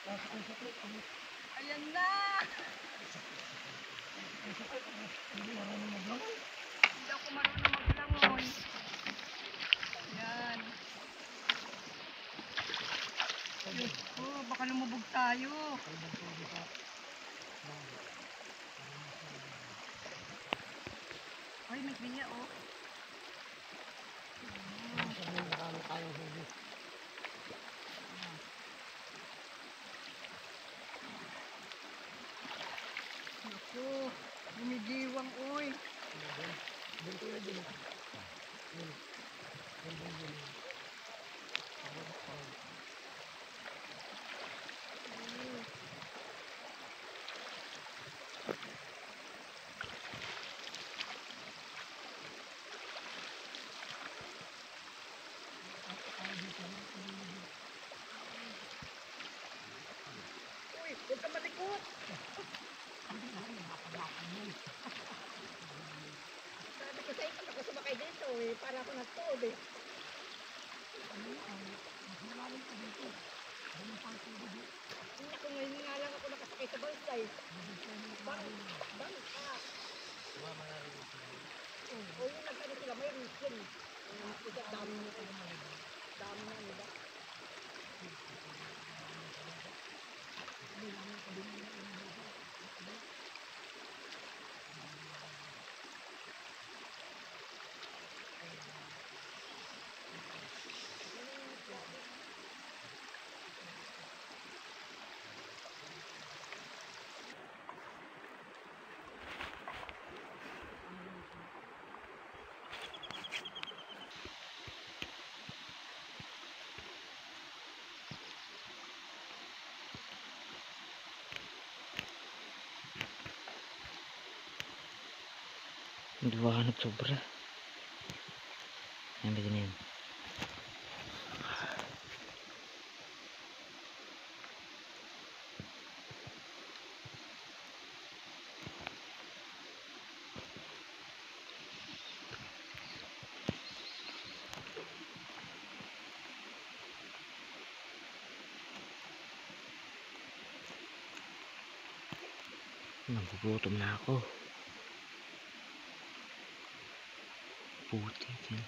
Ayan na! Hindi ako marunong maglangon. Ayan. Diyos ko, baka lumubog tayo. Ay, may biya oh. Naku, lumigiwang oy. Uy, huwag ka malikot. Sabi ko sa ikat ako sumakay dito eh, para ako nagtuod eh. Ako ngayon nga lang ako nakasakay sa bangkay. Bangka. O yun, nagkano sila, may reason. Dami na nila. Liwanag sobra. Yan, begini yan. Nagugutom na ako. Putik yan.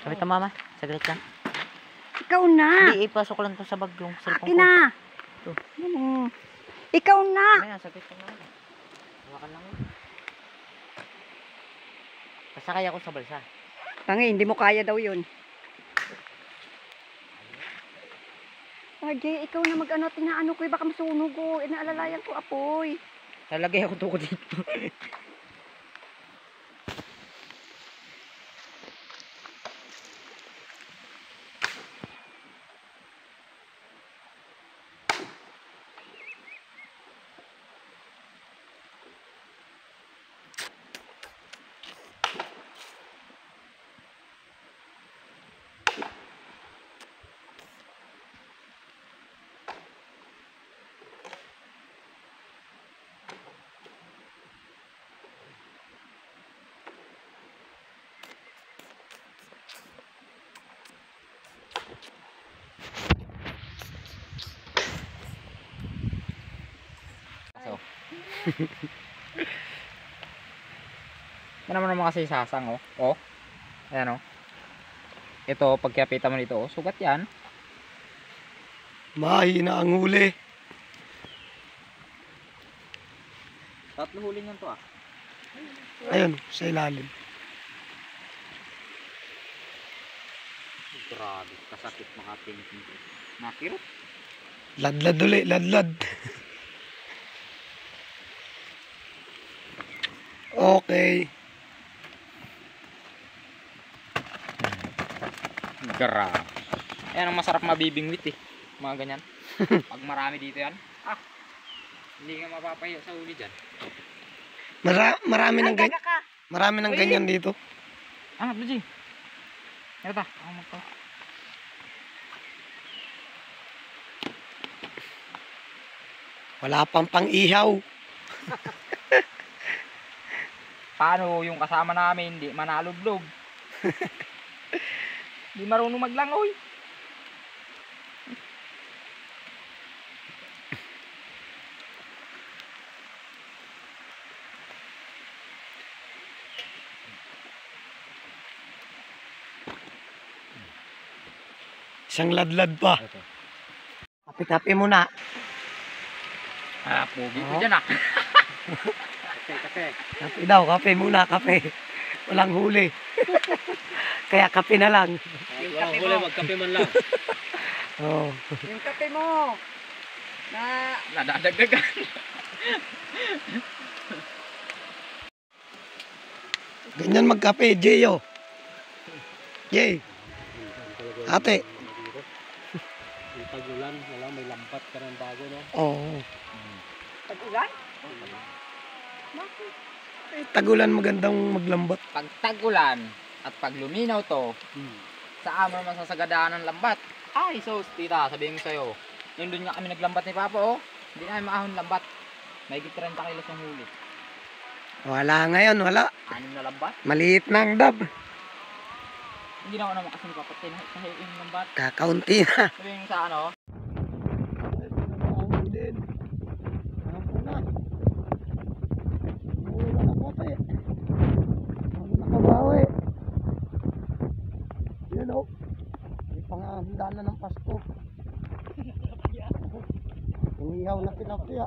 Sabi ka mama, saglit lang. Ikaw na! Hindi, ipasok ko lang to sa bag yung cellphone ko. Akin na! Ito. Ikaw na! May na, saglit lang naman. Hawakan lang yun. Pasakay ako sa balsa. Tangi, hindi mo kaya daw yun. Jay, ikaw na mag-ano, tinaano ko, baka masunog ko. Inaalalayan ko apoy. Talagay ako tuko dito. Yan naman kasi sasang, oh. Oh. Ayan, oh. Ito, pagkapitan mo dito, oh. Sugat yan. Mahina ang huli. Tatlo huli niyan to, ah. Ayun, sa ilalim. Grabe, kasakit makating. Nakirot. Ladlad ulit, ladlad. Okay. Grabe. Ayan ang masarap mabibingwit eh. Mga ganyan. Pag marami dito yan, hindi nga mapapahiya sa huli dyan. Marami ng ganyan. Marami ng ganyan dito. Luigi. Ito ta. Ako magto. Wala pang pang-ihaw. Paano yung kasama namin, di manalublob. Di marunong maglangoy. Isang ladlad pa. Ito. Kape-kape muna. Pugi ko dyan, ah. Kape daw, kape muna, kape. Walang huli. Kaya kape na lang. Yung kape mo. Magkape man lang. Oh. Yung kape mo. Na Nadadagdagan. Ganyan magkape, Jay, oh. Jay. Ate. yung tagulan, wala may lampat ka ng bago, no? Oo. Tagulan? Tagulan magandang maglambat. Pag tagulan at pag luminaw to, saan mo naman sasagadaan ng lambat? Ay, sos, tita, sabihin ko sa'yo. Yung doon nga kami naglambat ni Papa, oh. Hindi namin maahon lambat. May 30 kilos ng huli. Wala ngayon, wala. 6 na lambat. Maliit na ang dab. Hindi na ako naman kasi ni Papa tayo yung lambat. Kakaunti na. Sabihin ko sa ano, Nakabawi. Yun o. May pangahanda na ng Pasko. Umihaw na tilapia.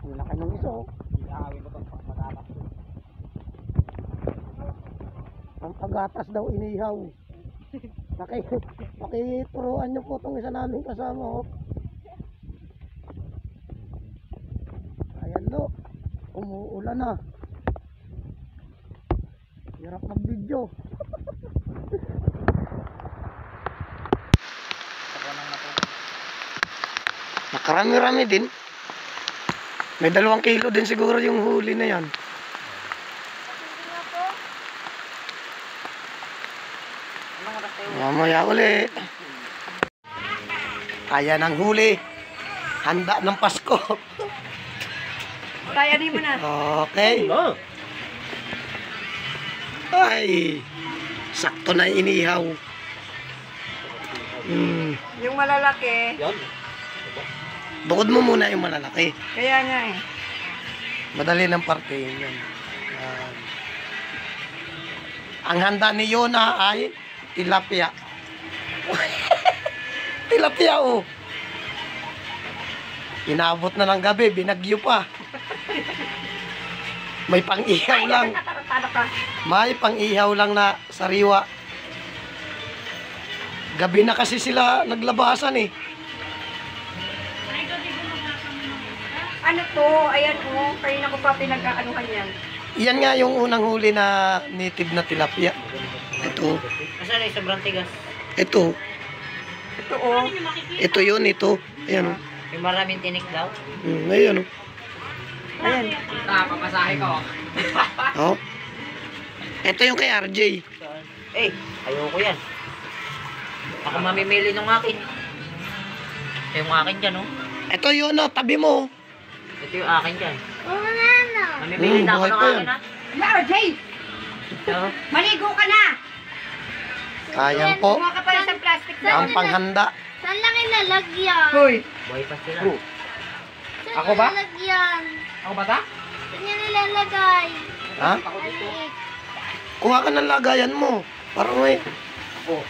Ang laki ng iso. ihawin ko itong pagkakatas. Ang pagatas daw inihaw. Pakituruan niyo po itong isa namin kasama. Oh. Ayan do. Umuulan na. Hirap mag-video. Nakarami-rami din. May 2 kilo din siguro yung huli na yan. Mamaya uli. Ayan ang huli. Handa ng Pasko. Tayanin mo na. Okay. Ay. Sakto na inihaw. Yung malalaki, Bukod mo muna yung malalaki. kaya nga eh. Madali ng parte yun. Yan. Ang handa ni Yona ay tilapia. Tilapia oh. Inabot na ng gabi, binagyo pa. May pang-ihaw lang. May pang-ihaw lang na sariwa. Gabi na kasi sila naglabasan eh. Ano to? Ayan oh. Kanina ko pa pinagkaanuhan yan. Yan nga yung unang huli na native na tilapia. Ito. Asan ay sobrang tigas? Ito. Ito oh. Ito yun, ito. Ayan o. Yung maraming tinik daw? Ayan o. Ayan. Pamasahe ko. Oh. Ito yung kay RJ. Eh, ayoko yan. Ako mamimili ng akin. Ito yung akin dyan, oh. Ito yun o, tabi mo. Ito yung akin dyan. Mamimili na ako buhay ng pa akin, yan. ha? RJ! Ito. Maligo ka na! Ayan po. Kumuha ka pala sa plastic Ang panghanda. Saan lang ilalagyan? Hoy! Buhay pa sila. Ako ba? Lalagyan. Ako ba ta? Saan niya nilalagay? Ha? Maliit. Kuha ka ng lagayan mo. Parang may... Oh.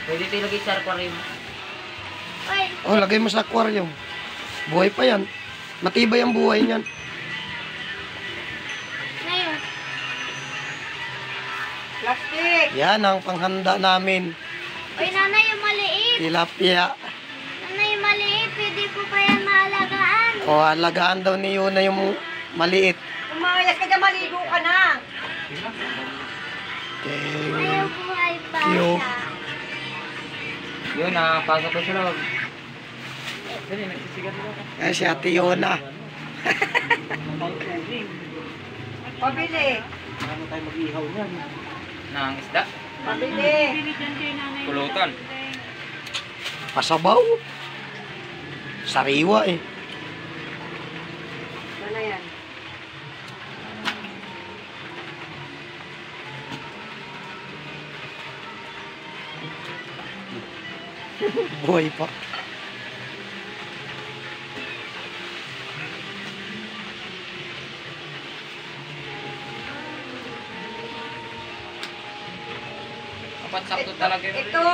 Pwede ito ilagay sa aquarium. Uy, Oh, lagay mo sa aquarium. Buhay pa yan. Matibay ang buhay niyan. ngayon. Plastic! Yan ang panghanda namin. Uy, nanay, yung maliit. Tilapia. Nanay, yung maliit. Pwede po pa yan maalagaan. O, alagaan daw ni Yuna yung maliit. Umayas ka dyan, maligo ka na! Okay. Ayaw buhay pa Cute. siya. Yun, nakapasok ko sa loob. Dali, nagsisigat mo ako. Ay, si Ate Yuna. Pabili! Nang isda. Pabili! Pulutan. Pasabaw. Sariwa eh. Ano yan? Buhay pa. Apat sakto talaga yun. Ito!